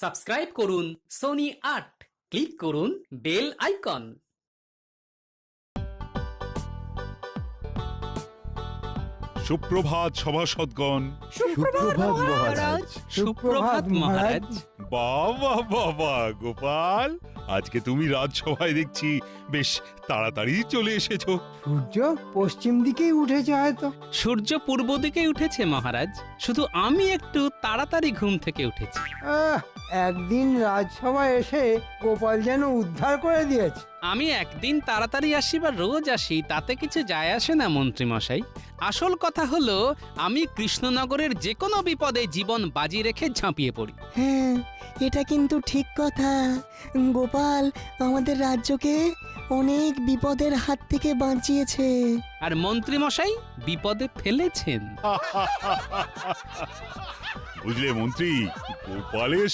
Subscribe করুন Sony ৮, click করুন bell icon. সুপ্রভাত সভাসদগণ। সুপ্রভাত মহারাজ। সুপ্রভাত মহারাজ। বাবা বাবা গোপাল, আজকে তুমি রাজসভায় দেখছি বেশ তাড়াতাড়ি চলে এসেছো। সূর্য পশ্চিম দিকেই উঠেছে হয়তো। সূর্য পূর্ব দিকে উঠেছে মহারাজ, শুধু আমি একটু তাড়াতাড়ি ঘুম থেকে উঠেছি। একদিন রাজসভায় এসে গোপাল যেন উদ্ধার করে দিয়েছে। আমি একদিন তাড়াতাড়ি আসি বা রোজ আসি তাতে কিছু যায় আসে না মন্ত্রী মশাই। আসল কথা হলো আমি কৃষ্ণনগরের যে কোনো বিপদে জীবন বাজি রেখে ঝাঁপিয়ে পড়ি। হ্যাঁ, এটা কিন্তু ঠিক কথা। গোপাল আমাদের রাজ্যকে অনেক বিপদের হাত থেকে বাঁচিয়েছে। আর মন্ত্রী মশাই বিপদে ফেলেছেন। বুঝলে মন্ত্রী, গোপালের